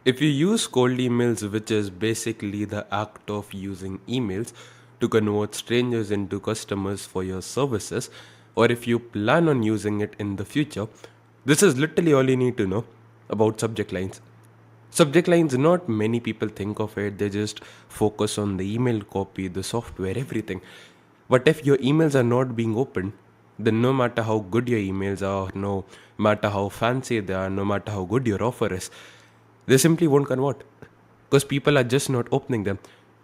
If you use cold emails, which is basically the act of using emails to convert strangers into customers for your services, or if you plan on using it in the future, this is literally all you need to know about subject lines. Subject lines, not many people think of it, they just focus on the email copy, the software, everything. But if your emails are not being opened, then no matter how good your emails are, no matter how fancy they are, no matter how good your offer is, they simply won't convert because people are just not opening them.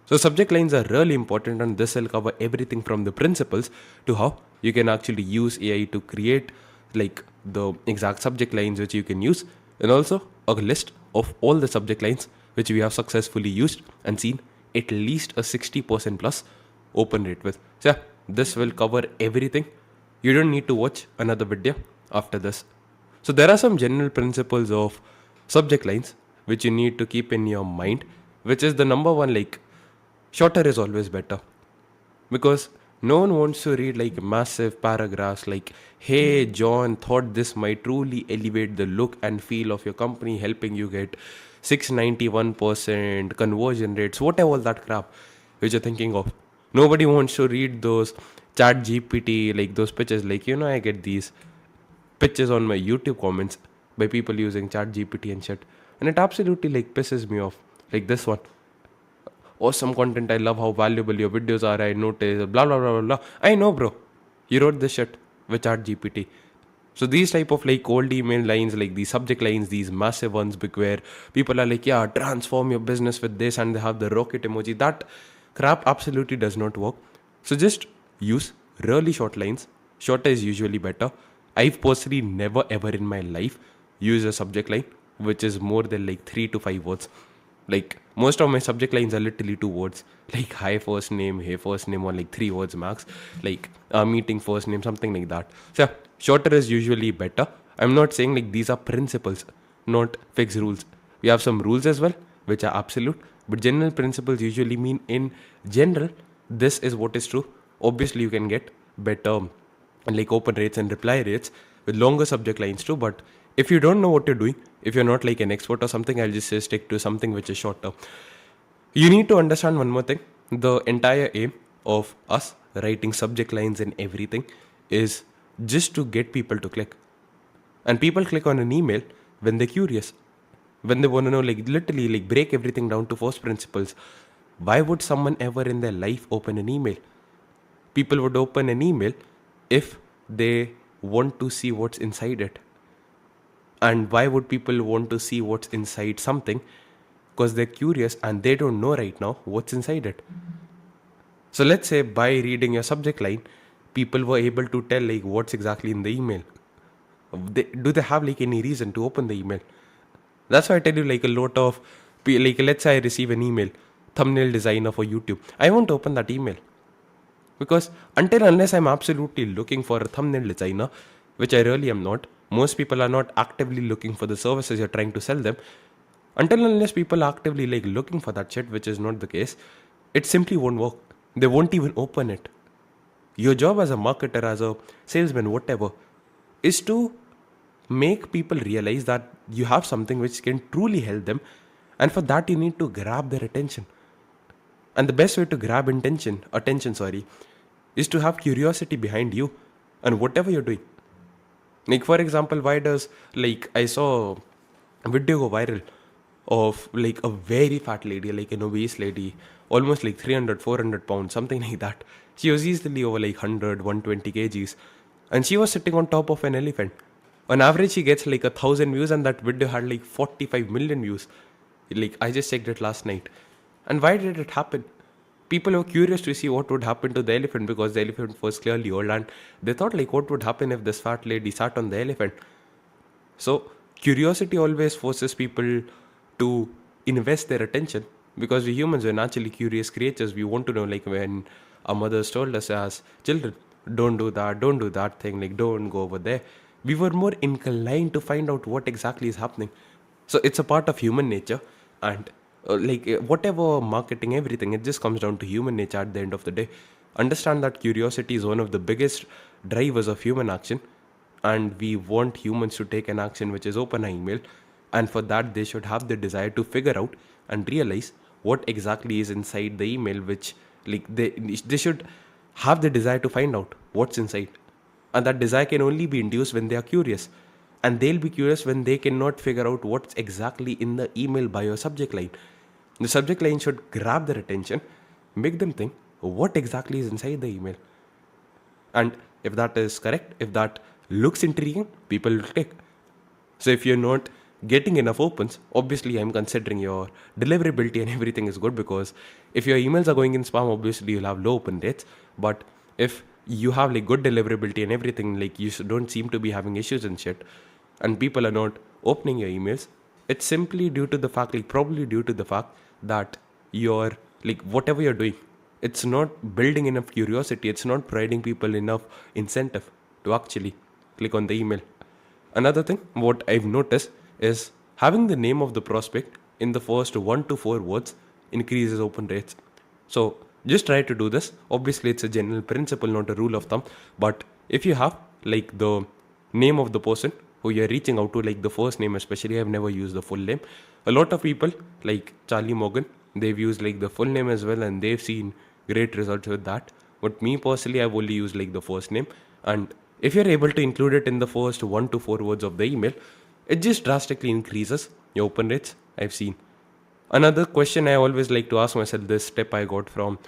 So, subject lines are really important, and this will cover everything from the principles to how you can actually use AI to create like the exact subject lines which you can use, and also a list of all the subject lines which we have successfully used and seen at least a 60% plus open rate with. So, yeah, this will cover everything. You don't need to watch another video after this. So, there are some general principles of subject lines which you need to keep in your mind, which is the number one, like shorter is always better, because no one wants to read like massive paragraphs like, hey, John thought this might truly elevate the look and feel of your company, helping you get 691% conversion rates, whatever all that crap which you're thinking of. Nobody wants to read those chat GPT, like those pitches. Like, I get these pitches on my YouTube comments by people using chat GPT and shit. And it absolutely like pisses me off. Like this one. Awesome content. I love how valuable your videos are. I notice blah blah blah blah blah. I know, bro. You wrote this shit with Chat GPT. So these type of like cold email lines, like these subject lines, these massive ones, big where people are like, yeah, transform your business with this, and they have the rocket emoji. That crap absolutely does not work. So just use really short lines. Shorter is usually better. I've personally never ever in my life used a subject line which is more than like 3 to 5 words. Like most of my subject lines are literally 2 words, like hi first name, hey first name, or like 3 words max, like meeting first name, something like that. So yeah, shorter is usually better. I'm not saying like these are principles, not fixed rules. We have some rules as well, which are absolute, but general principles usually mean in general, this is what is true. Obviously, you can get better like open rates and reply rates with longer subject lines too. But if you don't know what you're doing, if you're not like an expert or something, I'll just say stick to something which is shorter. You need to understand one more thing. The entire aim of us writing subject lines and everything is just to get people to click. And people click on an email when they're curious, when they want to know, like literally, like break everything down to first principles. Why would someone ever in their life open an email? People would open an email if they want to see what's inside it. And why would people want to see what's inside something? Because they're curious and they don't know right now what's inside it. So let's say by reading your subject line, people were able to tell like what's exactly in the email. Do they have like any reason to open the email? That's why I tell you, like a lot of like, let's say I receive an email, thumbnail designer for YouTube. I won't open that email because until unless I'm absolutely looking for a thumbnail designer, which I really am not. Most people are not actively looking for the services you're trying to sell them. Until unless people are actively like looking for that shit, which is not the case, it simply won't work. They won't even open it. Your job as a marketer, as a salesman, whatever, is to make people realize that you have something which can truly help them, and for that you need to grab their attention. And the best way to grab attention, sorry, is to have curiosity behind you and whatever you're doing. Like for example, why does like I saw a video go viral of like a very fat lady, like an obese lady, almost like 300, 400 pounds, something like that. She was easily over like 100, 120 kgs, and she was sitting on top of an elephant. On average, she gets like 1,000 views, and that video had like 45 million views. Like I just checked it last night. And why did it happen? People were curious to see what would happen to the elephant because the elephant was clearly old, and they thought like what would happen if this fat lady sat on the elephant. So curiosity always forces people to invest their attention, because we humans are naturally curious creatures. We want to know, like when our mothers told us as children, don't do that thing, like don't go over there. We were more inclined to find out what exactly is happening. So it's a part of human nature, and whatever marketing, everything, it just comes down to human nature at the end of the day. Understand that curiosity is one of the biggest drivers of human action, and we want humans to take an action which is open an email, And for that, they should have the desire to figure out and realize what exactly is inside the email, which like they should have the desire to find out what's inside. And that desire can only be induced when they are curious. And they'll be curious when they cannot figure out what's exactly in the email by your subject line. The subject line should grab their attention, make them think what exactly is inside the email. And if that is correct, if that looks intriguing, people will click. So if you're not getting enough opens, obviously I'm considering your deliverability and everything is good, because if your emails are going in spam, obviously you'll have low open rates. But if you have like good deliverability and everything, like you don't seem to be having issues and shit, and people are not opening your emails, it's simply due to the fact, like probably due to the fact that you're like whatever you're doing, it's not building enough curiosity, it's not providing people enough incentive to actually click on the email. Another thing, what I've noticed is having the name of the prospect in the first 1 to 4 words increases open rates. So just try to do this. Obviously, it's a general principle, not a rule of thumb. But if you have like the name of the person who you're reaching out to, like the first name especially, I've never used the full name. A lot of people like Charlie Morgan, they've used like the full name as well, and they've seen great results with that. But me personally, I've only used like the first name. And if you're able to include it in the first 1 to 4 words of the email, it just drastically increases your open rates, I've seen. Another question I always like to ask myself, this tip I got from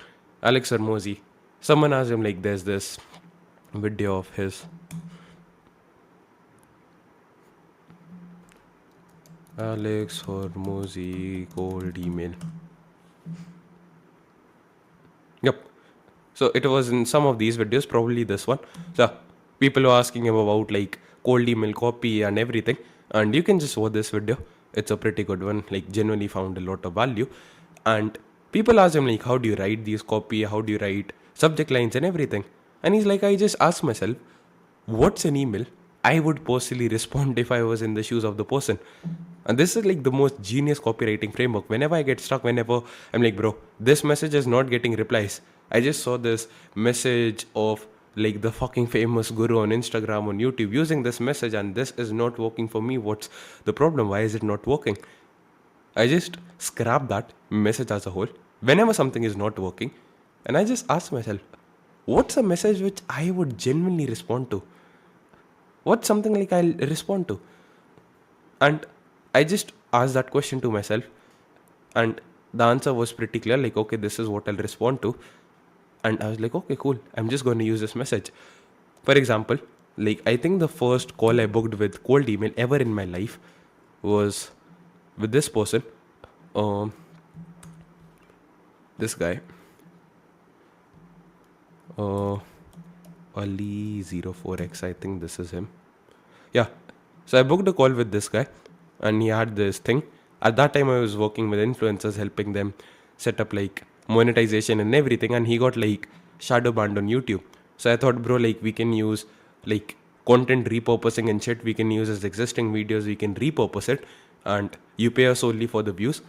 Alex Hormozy. Someone asked him, like, there's this video of his. Alex Hormozy cold email. Yep. So it was in some of these videos, probably this one. So people were asking him about like cold email copy and everything. And you can just watch this video. It's a pretty good one. Like genuinely found a lot of value. And people asked him like, how do you write these copy? How do you write subject lines and everything? And he's like, I just asked myself, what's an email I would personally respond if I was in the shoes of the person? And this is like the most genius copywriting framework. Whenever I get stuck, whenever I'm like, bro, this message is not getting replies. I just saw this message of like the fucking famous guru on Instagram, on YouTube, using this message, and this is not working for me. What's the problem? Why is it not working? I just scrap that message as a whole whenever something is not working, and I just ask myself, what's a message which I would genuinely respond to? What's something like I'll respond to? And I just asked that question to myself, and the answer was pretty clear, like, okay, this is what I'll respond to. And I was like, okay, cool, I'm just going to use this message. For example, like, I think the first call I booked with cold email ever in my life was with this person. This guy. Ali04X, I think this is him. Yeah. So I booked a call with this guy, and he had this thing. At that time, I was working with influencers, helping them set up like monetization and everything, and he got like shadow banned on YouTube. So I thought, bro, like we can use like content repurposing and shit. We can use his existing videos, we can repurpose it, and you pay us only for the views.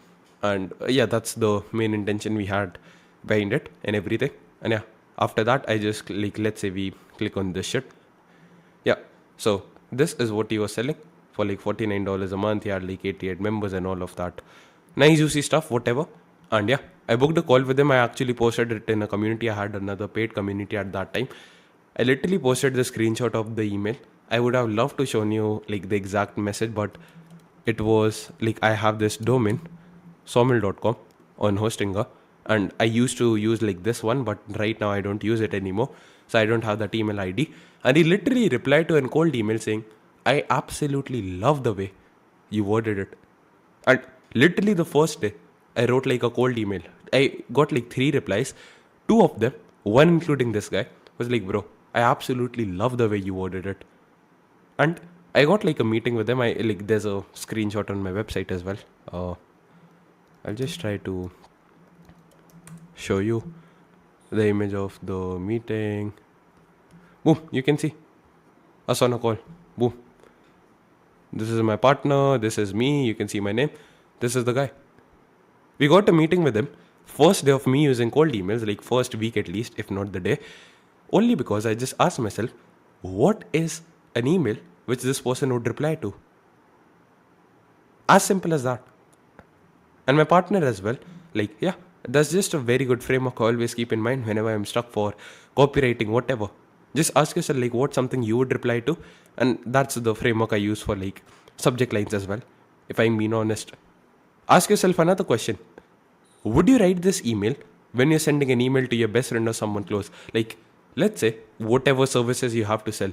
And yeah, that's the main intention we had behind it and everything. And yeah, after that, I just like, let's say we click on this shit. Yeah, so this is what he was selling for like $49 a month. He had like 88 members and all of that. Nice juicy stuff, whatever. And yeah, I booked a call with him. I actually posted it in a community. I had another paid community at that time. I literally posted the screenshot of the email. I would have loved to show you like the exact message, but it was like, I have this domain, sawmill.com, on Hostinger, and I used to use like this one, but right now I don't use it anymore. So I don't have that email ID. And he literally replied to a cold email saying, I absolutely love the way you worded it. And literally the first day, I wrote like a cold email. I got like 3 replies. 2 of them, one including this guy, was like, bro, I absolutely love the way you worded it. And I got like a meeting with them. I like, there's a screenshot on my website as well. I'll just try to show you the image of the meeting. Boom, you can see us on a call. Boom. This is my partner. This is me. You can see my name. This is the guy. We got a meeting with him. First day of me using cold emails, like first week at least, if not the day. Only because I just asked myself, what is an email which this person would reply to? As simple as that. And my partner as well. Like, yeah, that's just a very good framework I always keep in mind whenever I'm stuck for copywriting, whatever. Just ask yourself, like, what's something you would reply to? And that's the framework I use for, like, subject lines as well, if I'm being honest. Ask yourself another question. Would you write this email when you're sending an email to your best friend or someone close? Like, let's say, whatever services you have to sell,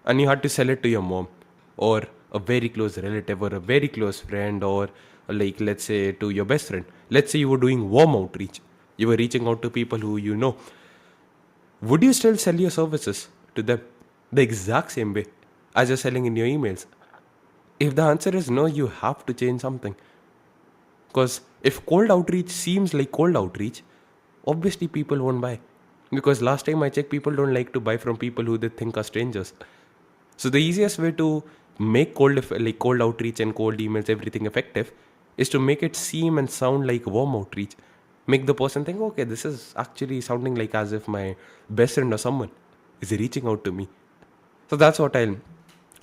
and you had to sell it to your mom, or a very close relative, or a very close friend, or like, let's say, to your best friend. Let's say you were doing warm outreach. You were reaching out to people who you know. Would you still sell your services to them the exact same way as you're selling in your emails? If the answer is no, you have to change something. Because if cold outreach seems like cold outreach, obviously people won't buy. Because last time I checked, people don't like to buy from people who they think are strangers. So the easiest way to make cold outreach and cold emails everything effective is to make it seem and sound like warm outreach. Make the person think, okay, this is actually sounding like as if my best friend or someone is reaching out to me. So that's what I'll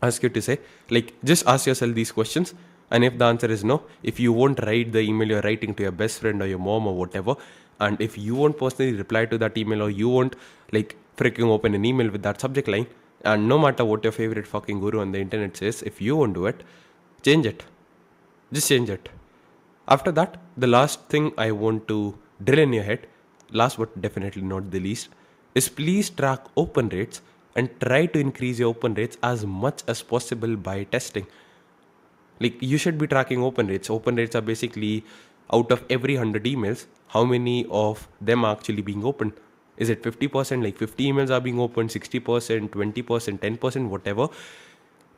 ask you to say. Like, just ask yourself these questions. And if the answer is no, if you won't write the email you're writing to your best friend or your mom or whatever, and if you won't personally reply to that email, or you won't like freaking open an email with that subject line, and no matter what your favorite fucking guru on the internet says, if you won't do it, change it. Just change it. After that, the last thing I want to drill in your head, last but definitely not the least, is please track open rates and try to increase your open rates as much as possible by testing. Like, you should be tracking open rates. Open rates are basically out of every 100 emails, how many of them are actually being opened. Is it 50%? Like 50 emails are being opened, 60%, 20%, 10%, whatever.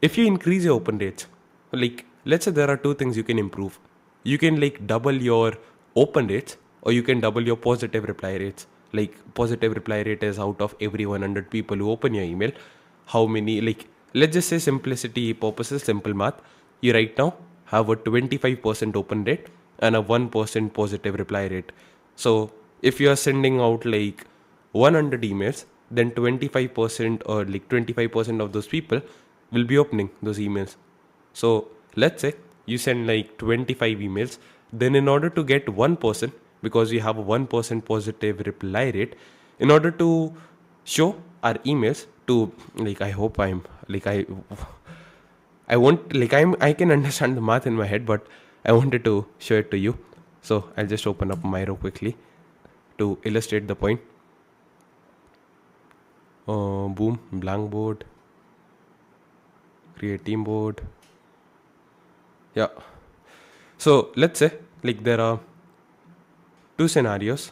If you increase your open rates, like, let's say there are two things you can improve. You can like double your open rates, or you can double your positive reply rates. Like, positive reply rate is out of every 100 people who open your email, how many, like, let's just say simplicity purposes, simple math, you right now have a 25% open rate and a 1% positive reply rate. So if you are sending out like 100 emails, then 25% or like 25% of those people will be opening those emails. So let's say you send like 25 emails, then in order to get 1%, because you have a 1% positive reply rate, in order to show our emails to, like, I hope I'm like I want, like, I can understand the math in my head, but I wanted to show it to you. So I'll just open up Miro quickly to illustrate the point. Boom, blank board, create team board. Yeah. So let's say like there are two scenarios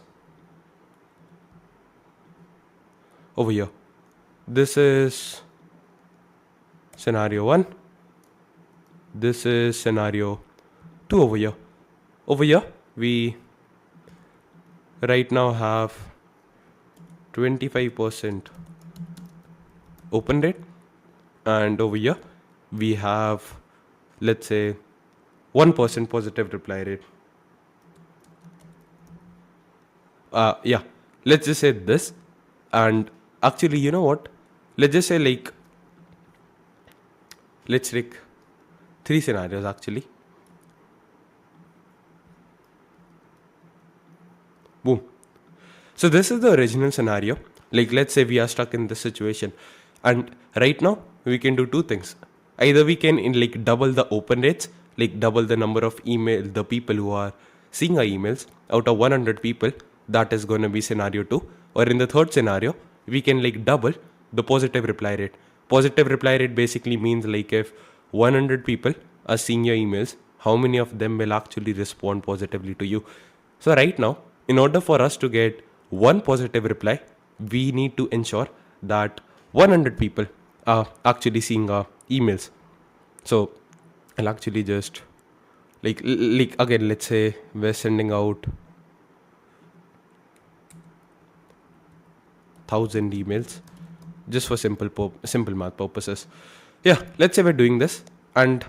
over here. This is scenario 1. This is scenario 2 over here. Over here, we right now have 25% open rate, and over here we have, let's say, 1% positive reply rate. Yeah, let's just say this. And actually, you know what? Let's just say like, let's take 3 scenarios actually. Boom. So this is the original scenario. Like, let's say we are stuck in this situation, and right now we can do two things. Either we can like double the open rates, like double the number of the people who are seeing our emails out of 100 people. That is going to be scenario 2. Or in the third scenario, we can like double the positive reply rate. Positive reply rate basically means like if 100 people are seeing your emails, how many of them will actually respond positively to you. So right now, in order for us to get one positive reply, we need to ensure that 100 people are actually seeing our emails. So I'll actually just like again, let's say we're sending out 1,000 emails just for simple math purposes. Yeah, let's say we're doing this, and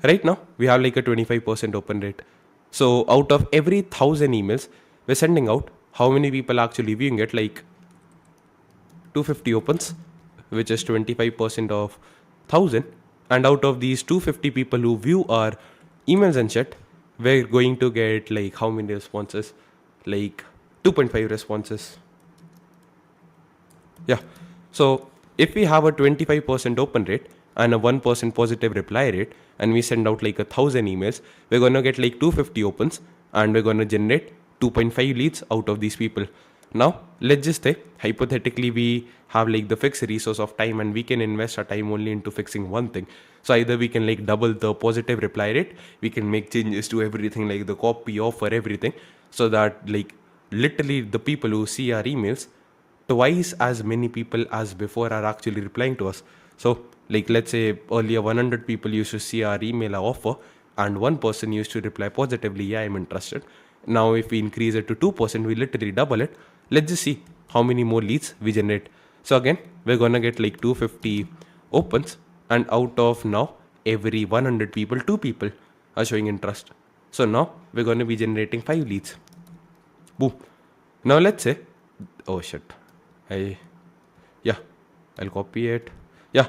right now we have like a 25% open rate. So out of every 1,000 emails we're sending out, how many people are actually viewing it? Like 250 opens, which is 25% of 1,000. And out of these 250 people who view our emails and shit, we're going to get like how many responses? Like 2.5 responses. Yeah. So if we have a 25% open rate and a 1% positive reply rate, and we send out like 1,000 emails, we're gonna get like 250 opens, and we're gonna generate 2.5 leads out of these people. Now let's just say hypothetically we have like the fixed resource of time, and we can invest our time only into fixing one thing. So either we can like double the positive reply rate, we can make changes to everything like the copy, offer, everything, so that like literally the people who see our emails, twice as many people as before are actually replying to us. So, like, let's say earlier 100 people used to see our email or offer, and one person used to reply positively, yeah, I'm interested. Now, if we increase it to 2%, we literally double it. Let's just see how many more leads we generate. So, again, we're gonna get like 250 opens, and out of now, every 100 people, 2 people are showing interest. So, now we're gonna be generating 5 leads. Boom. Now, let's say, oh shit. I yeah, I'll copy it. Yeah,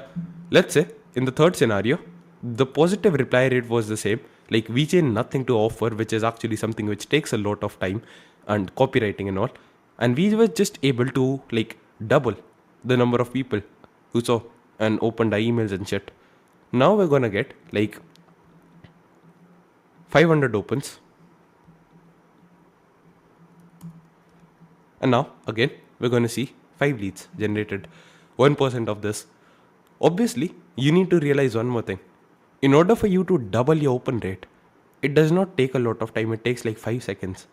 let's say in the third scenario, the positive reply rate was the same. Like we changed nothing to offer, which is actually something which takes a lot of time and copywriting and all. And we were just able to like double the number of people who saw and opened our emails and shit. Now we're gonna get like 500 opens. And now again, we're gonna see 5 leads generated. 1% of this. Obviously, you need to realize one more thing. In order for you to double your open rate, it does not take a lot of time, it takes like 5 seconds.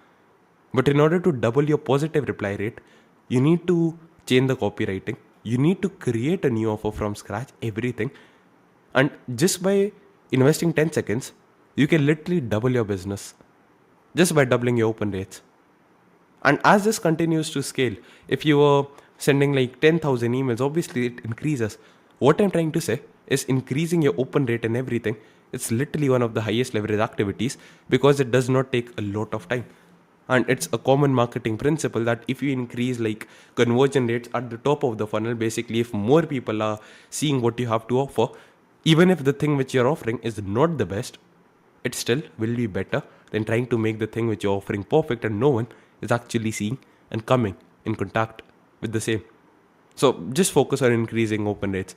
But in order to double your positive reply rate, you need to change the copywriting, you need to create a new offer from scratch, everything. And just by investing 10 seconds, you can literally double your business just by doubling your open rates. And as this continues to scale, if you were sending like 10,000 emails, obviously it increases. What I'm trying to say is increasing your open rate and everything. It's literally one of the highest leverage activities because it does not take a lot of time. And it's a common marketing principle that if you increase like conversion rates at the top of the funnel, basically if more people are seeing what you have to offer, even if the thing which you're offering is not the best, it still will be better than trying to make the thing which you're offering perfect and no one is actually seeing and coming in contact with the same. So just focus on increasing open rates.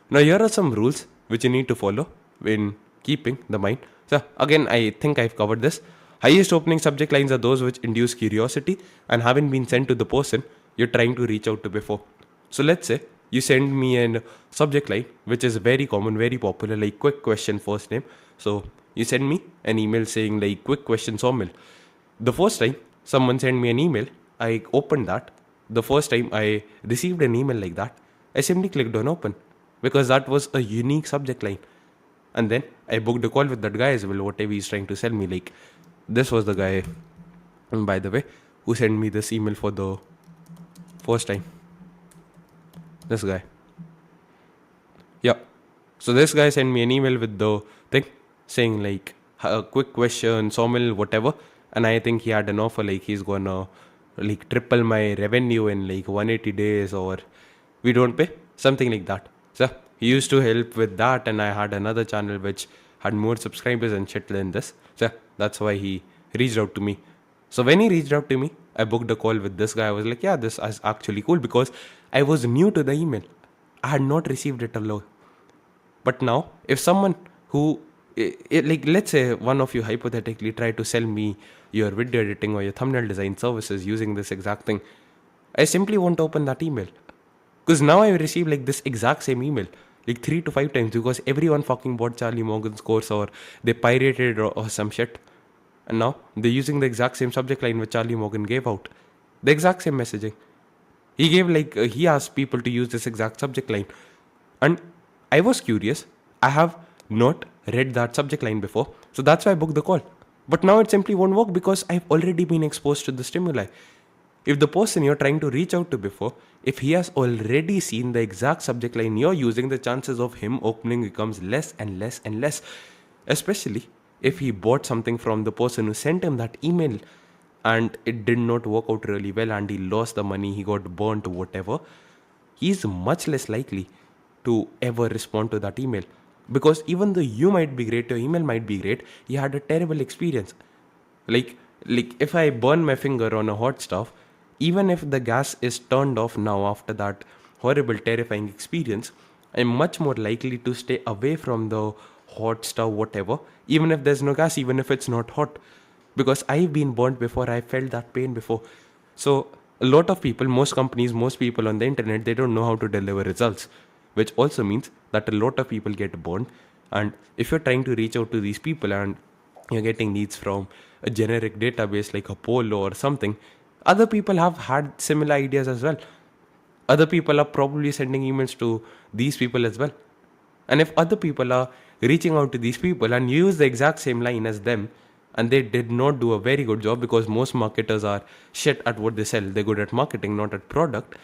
Now here are some rules which you need to follow when keeping the mind. So again, I think I've covered this. Highest opening subject lines are those which induce curiosity and haven't been sent to the person you're trying to reach out to before. So let's say you send me a subject line which is very common, very popular, like quick question first name. So you send me an email saying like quick question Sawmill. The first time someone sent me an email, I opened that. The first time I received an email like that, I simply clicked on open because that was a unique subject line. And then I booked a call with that guy as well, whatever he's trying to sell me. Like, this was the guy, by the way, who sent me this email for the first time. This guy. Yeah. So this guy sent me an email with the thing saying like a quick question, Sawmill, whatever. And I think he had an offer like he's gonna like triple my revenue in like 180 days or we don't pay, something like that. So he used to help with that, and I had another channel which had more subscribers and shit than this. So that's why he reached out to me. So when he reached out to me, I booked a call with this guy. I was like, yeah, this is actually cool because I was new to the email. I had not received it alone. But now, if someone who, like, let's say one of you hypothetically try to sell me your video editing or your thumbnail design services using this exact thing, I simply won't open that email. Because now I receive like this exact same email like 3 to 5 times because everyone fucking bought Charlie Morgan's course or they pirated or some shit. And now they're using the exact same subject line which Charlie Morgan gave out. The exact same messaging. He gave like, he asked people to use this exact subject line. And I was curious. I have not read that subject line before. So that's why I booked the call. But now it simply won't work because I've already been exposed to the stimuli. If the person you're trying to reach out to before, if he has already seen the exact subject line you're using, the chances of him opening becomes less and less and less. Especially if he bought something from the person who sent him that email and it did not work out really well and he lost the money, he got burnt or whatever, he's much less likely to ever respond to that email. Because even though you might be great, your email might be great, you had a terrible experience. like if I burn my finger on a hot stove, even if the gas is turned off now after that horrible terrifying experience, I'm much more likely to stay away from the hot stove, whatever, even if there's no gas, even if it's not hot, because I've been burnt before, I felt that pain before. So a lot of people, most companies, most people on the internet, they don't know how to deliver results, which also means that a lot of people get burned. And if you're trying to reach out to these people and you're getting needs from a generic database like Apollo or something, other people have had similar ideas as well. Other people are probably sending emails to these people as well. And if other people are reaching out to these people and use the exact same line as them, and they did not do a very good job, because most marketers are shit at what they sell, they're good at marketing, not at product,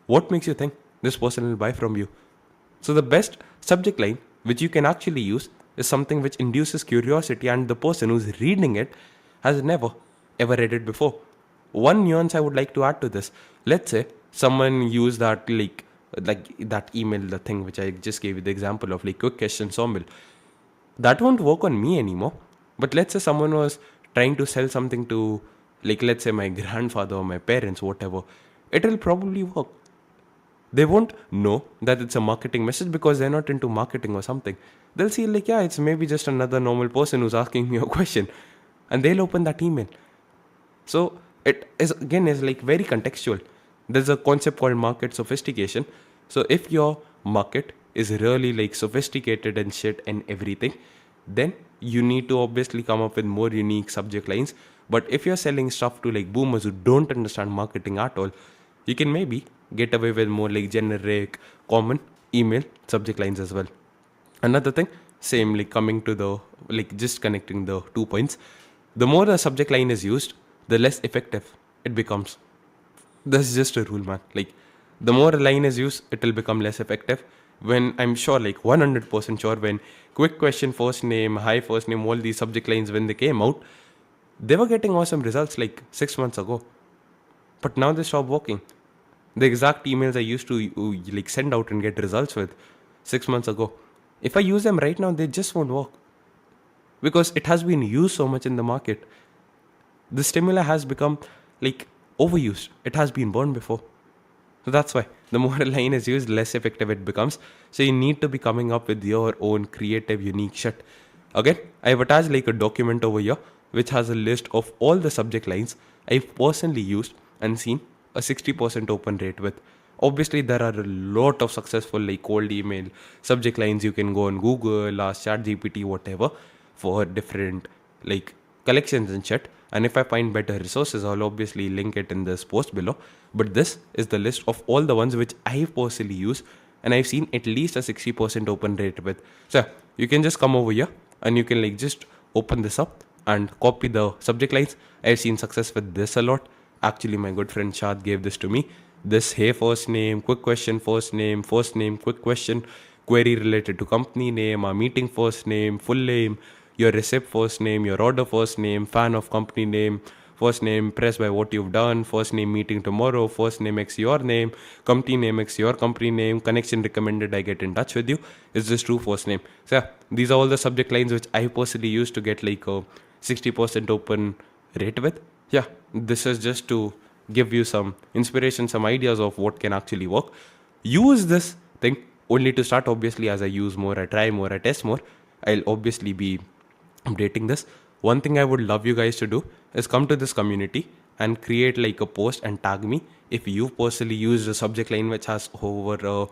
what makes you think this person will buy from you? So the best subject line which you can actually use is something which induces curiosity, and the person who's reading it has never ever read it before. One nuance I would like to add to this: let's say someone used that like that email, the thing which I just gave you the example of, like quick question sawmill. That won't work on me anymore. But let's say someone was trying to sell something to, like, let's say my grandfather or my parents, whatever, it will probably work. They won't know that it's a marketing message because they're not into marketing or something. They'll see, like, yeah, it's maybe just another normal person who's asking me a question, and they'll open that email. So it is like very contextual. There's a concept called market sophistication. So if your market is really like sophisticated and shit and everything, then you need to obviously come up with more unique subject lines. But if you're selling stuff to like boomers who don't understand marketing at all, you can maybe get away with more like generic, common email subject lines as well. Another thing, same, like coming to the, like just connecting the 2 points, the more the subject line is used, the less effective it becomes. That's just a rule, man. Like, the more a line is used, it will become less effective. When I'm sure, like 100% sure, when quick question, first name, hi first name, all these subject lines, when they came out, they were getting awesome results like 6 months ago. But now they stopped working. The exact emails I used to like send out and get results with 6 months ago, if I use them right now, they just won't work, because it has been used so much in the market. The stimuli has become like overused. It has been burned before. So that's why the more a line is used, less effective it becomes. So you need to be coming up with your own creative, unique shit. Again, I've attached like a document over here which has a list of all the subject lines I've personally used and seen a 60% open rate with. Obviously, there are a lot of successful like cold email subject lines. You can go on Google, ask ChatGPT, whatever, for different like collections and shit. And if I find better resources, I'll obviously link it in this post below. But this is the list of all the ones which I've personally used, and I've seen at least a 60% open rate with. So you can just come over here and you can like just open this up and copy the subject lines. I've seen success with this a lot. Actually, my good friend Shad gave this to me. This, hey first name, quick question, first name, quick question, query related to company name, our meeting first name, full name, your receipt first name, your order first name, fan of company name, first name pressed by what you've done, first name meeting tomorrow, first name x your name, company name x your company name, connection recommended I get in touch with you, is this true, first name. So yeah, these are all the subject lines which I personally use to get like a 60% open rate with. Yeah, this is just to give you some inspiration, some ideas of what can actually work. Use this thing only to start. Obviously, as I use more, I try more, I test more, I'll obviously be updating this. One thing I would love you guys to do is come to this community and create like a post and tag me if you personally use a subject line which has over a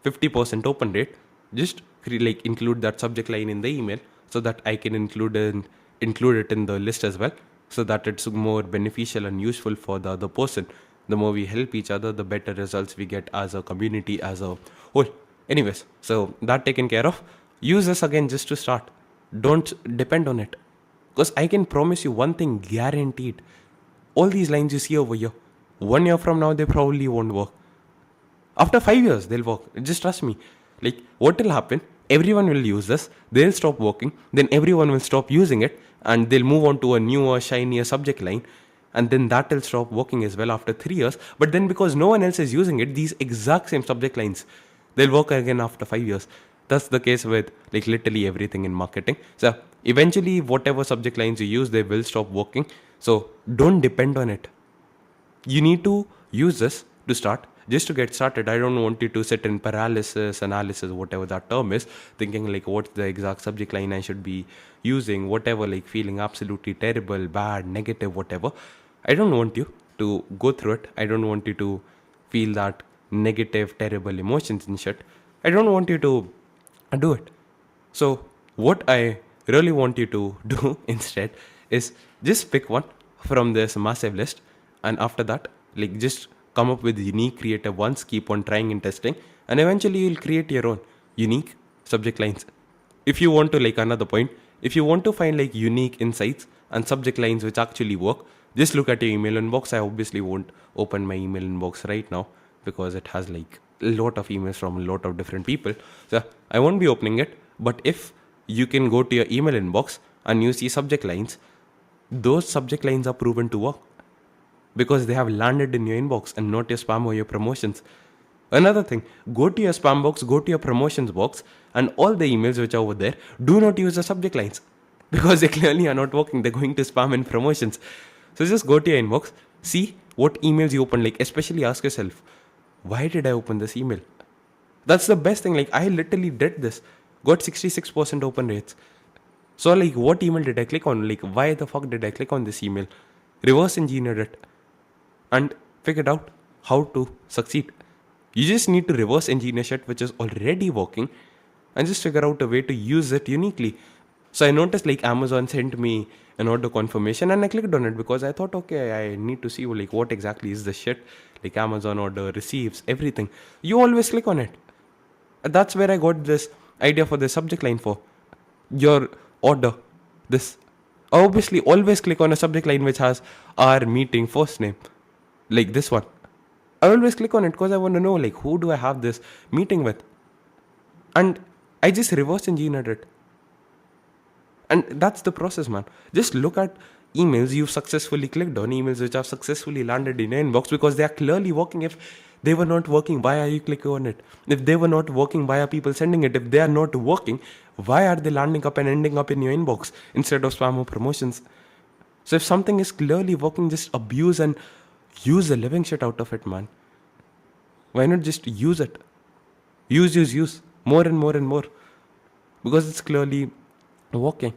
50% open rate. Just like include that subject line in the email so that I can include it in the list as well, so that it's more beneficial and useful for the other person. The more we help each other, the better results we get as a community as a whole. Anyways, so that taken care of. Use this again just to start. Don't depend on it, because I can promise you one thing guaranteed: all these lines you see over here, 1 year from now they probably won't work. After 5 years they'll work, just trust me. Like, what will happen, everyone will use this, they'll stop working, then everyone will stop using it, and they'll move on to a newer, shinier subject line, and then that will stop working as well after 3 years. But then because no one else is using it, these exact same subject lines, they'll work again after 5 years. That's the case with like literally everything in marketing. So eventually, whatever subject lines you use, they will stop working. So don't depend on it. You need to use this to start. Just to get started, I don't want you to sit in paralysis analysis, whatever that term is, thinking like what's the exact subject line I should be using, whatever, like feeling absolutely terrible, bad, negative, whatever. I don't want you to go through it. I don't want you to feel that negative, terrible emotions and shit. I don't want you to do it. So, what I really want you to do instead is just pick one from this massive list, and after that, like just come up with unique, creative ones, keep on trying and testing, and eventually you'll create your own unique subject lines. If you want to, like, another point, if you want to find like unique insights and subject lines which actually work, just look at your email inbox. I obviously won't open my email inbox right now because it has like a lot of emails from a lot of different people. So I won't be opening it. But if you can go to your email inbox and you see subject lines, those subject lines are proven to work because they have landed in your inbox and not your spam or your promotions. Another thing, go to your spam box, go to your promotions box, and all the emails which are over there, do not use the subject lines because they clearly are not working. They're going to spam and promotions. So just go to your inbox, see what emails you open, like, especially ask yourself, why did I open this email? That's the best thing. Like, I literally did this, got 66% open rates. So, like, what email did I click on? Like, why the fuck did I click on this email? Reverse engineered it and figured out how to succeed. You just need to reverse engineer shit which is already working and just figure out a way to use it uniquely. So I noticed like Amazon sent me an order confirmation and I clicked on it because I thought, okay, I need to see like what exactly is the shit. Like Amazon order receives everything. You always click on it. That's where I got this idea for the subject line for your order. This obviously always click on a subject line which has our meeting first name, like this one. I always click on it because I want to know like who do I have this meeting with, and I just reverse engineered it. And that's the process, man. Just look at emails you've successfully clicked on, emails which have successfully landed in your inbox because they are clearly working. If they were not working, why are you clicking on it? If they were not working, why are people sending it? If they are not working, why are they landing up and ending up in your inbox instead of spam or promotions? So if something is clearly working, just abuse and use the living shit out of it, man. Why not just use it? Use more and more and more because it's clearly working.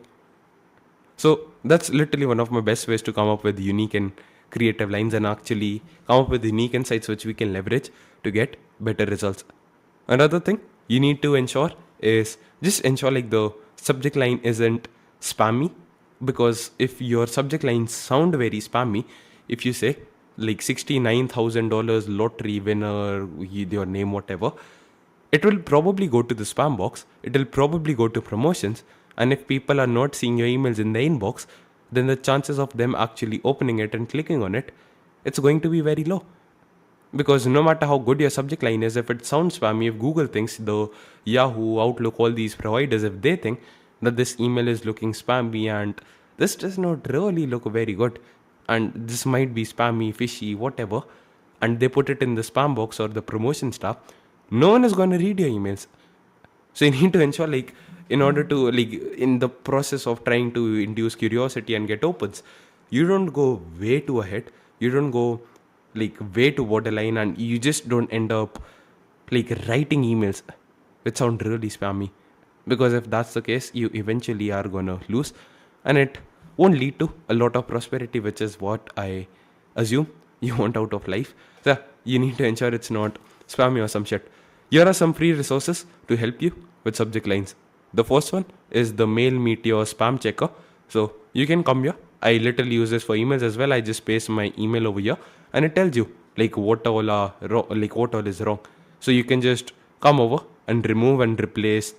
So that's literally one of my best ways to come up with unique and creative lines and actually come up with unique insights which we can leverage to get better results. Another thing you need to ensure is just ensure like the subject line isn't spammy, because if your subject lines sound very spammy, if you say like $69,000 lottery winner, your name, whatever, it will probably go to the spam box, it will probably go to promotions, and if people are not seeing your emails in the inbox, then the chances of them actually opening it and clicking on it, it's going to be very low. Because no matter how good your subject line is, if it sounds spammy, if Google thinks, the Yahoo, Outlook, all these providers, if they think that this email is looking spammy and this does not really look very good, and this might be spammy, fishy, whatever, and they put it in the spam box or the promotion stuff, no one is going to read your emails. So you need to ensure like, in order to like, in the process of trying to induce curiosity and get opens, you don't go way too ahead, you don't go like way too borderline, and you just don't end up like writing emails which sound really spammy, because if that's the case, you eventually are gonna lose, and it won't lead to a lot of prosperity, which is what I assume you want out of life. So you need to ensure it's not spammy or some shit. Here are some free resources to help you with subject lines. The first one is the Mail Meteor Spam Checker. So you can come here. I literally use this for emails as well. I just paste my email over here and it tells you like what all are wrong, like what all is wrong. So you can just come over and remove and replace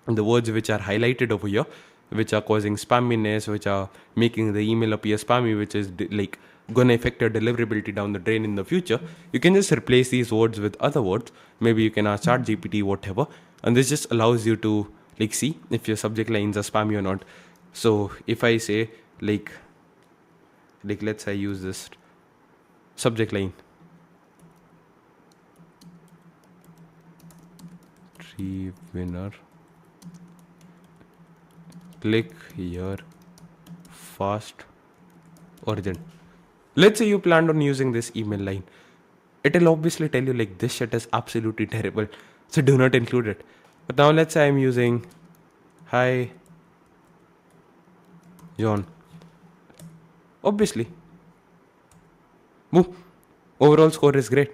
the words which are highlighted over here, which are causing spamminess, which are making the email appear spammy, which is like gonna affect your deliverability down the drain in the future. You can just replace these words with other words. Maybe you can ask ChatGPT, whatever, and this just allows you to like see if your subject lines are spammy or not. So if I say like let's say I use this subject line, tree winner Click here, fast, urgent. Let's say you planned on using this email line. It'll obviously tell you like this shit is absolutely terrible, so do not include it. But now let's say I'm using hi John. Obviously, boom, overall score is great.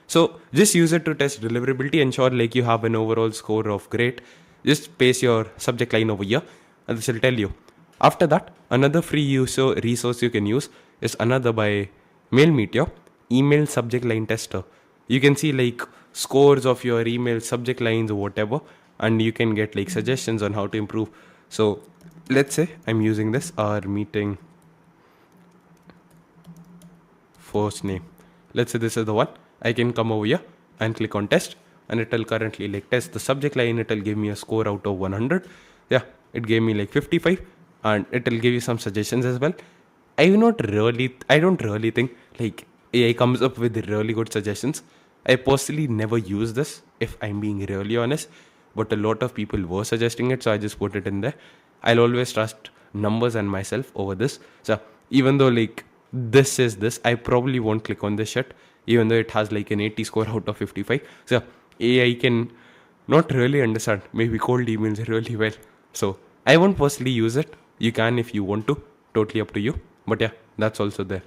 So just use it to test deliverability. Ensure like you have an overall score of great. Just paste your subject line over here, and this will tell you. After that, another free resource you can use is another by MailMeteor, email subject line tester. You can see like scores of your email subject lines or whatever, and you can get like suggestions on how to improve. So let's say I'm using this, our meeting first name. Let's say this is the one. I can come over here and click on test, and it will currently like test the subject line. It will give me a score out of 100. Yeah, it gave me like 55, and it will give you some suggestions as well. I don't really think like AI comes up with really good suggestions. I personally never use this, if I'm being really honest, but a lot of people were suggesting it, so I just put it in there. I'll always trust numbers and myself over this. So even though like this is this, I probably won't click on this shit, even though it has like an 80 score out of 55. So AI can not really understand maybe cold emails really well. So I won't personally use it. You can if you want to, totally up to you. But yeah, that's also there.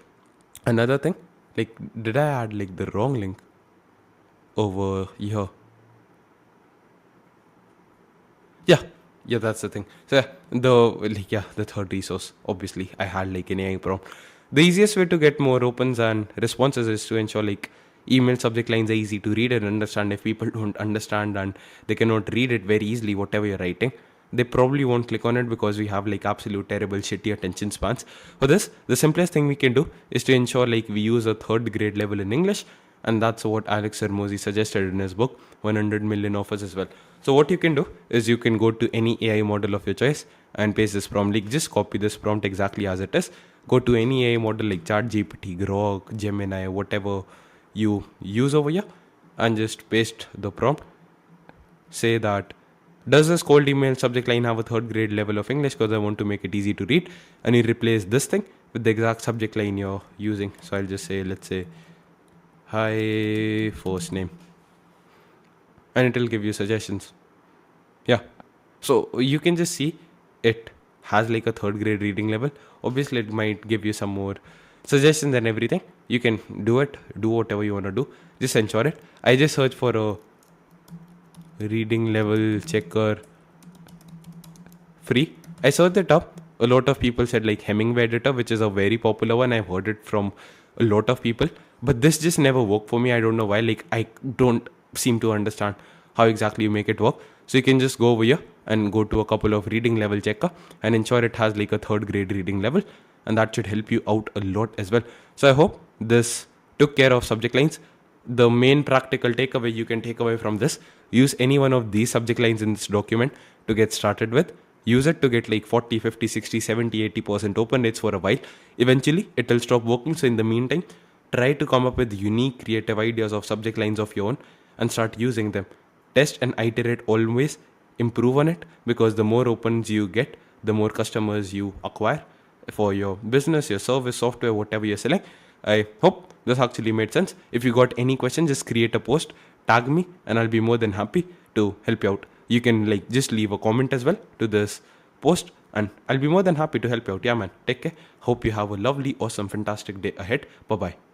Another thing, like, did I add like the wrong link over here? Yeah, that's the thing. So yeah, the third resource. Obviously, I had like an AI prompt. The easiest way to get more opens and responses is to ensure like email subject lines are easy to read and understand. If people don't understand and they cannot read it very easily, whatever you're writing, they probably won't click on it because we have like absolute terrible shitty attention spans. For this, the simplest thing we can do is to ensure like we use a third grade level in English, and that's what Alex Hermosi suggested in his book 100 Million Offers as well. So what you can do is you can go to any AI model of your choice and paste this prompt. Like just copy this prompt exactly as it is. Go to any AI model like ChatGPT, Grok, Gemini, whatever you use over here, and just paste the prompt. Say that, does this cold email subject line have a third grade level of English, because I want to make it easy to read, and you replace this thing with the exact subject line you're using. So I'll just say, let's say hi first name, and it will give you suggestions. Yeah, so you can just see it has like a third grade reading level. Obviously it might give you some more suggestions and everything. You can do whatever you want to do, just ensure it. I just search for a reading level checker free. I searched it up. A lot of people said like Hemingway editor, which is a very popular one. I've heard it from a lot of people, but this just never worked for me. I don't know why. Like I don't seem to understand how exactly you make it work. So you can just go over here and go to a couple of reading level checker and ensure it has like a third grade reading level, and that should help you out a lot as well. So I hope this took care of subject lines. The main practical takeaway you can take away from this: use any one of these subject lines in this document to get started with. Use it to get like 40, 50, 60, 70, 80% open rates for a while. Eventually it will stop working. So in the meantime, try to come up with unique creative ideas of subject lines of your own and start using them. Test and iterate always. Improve on it, because the more opens you get, the more customers you acquire for your business, your service, software, whatever you're selling. I hope this actually made sense. If you got any questions, just create a post, tag me, and I'll be more than happy to help you out. You can like just leave a comment as well to this post, and I'll be more than happy to help you out. Yeah, man. Take care. Hope you have a lovely, awesome, fantastic day ahead. Bye bye.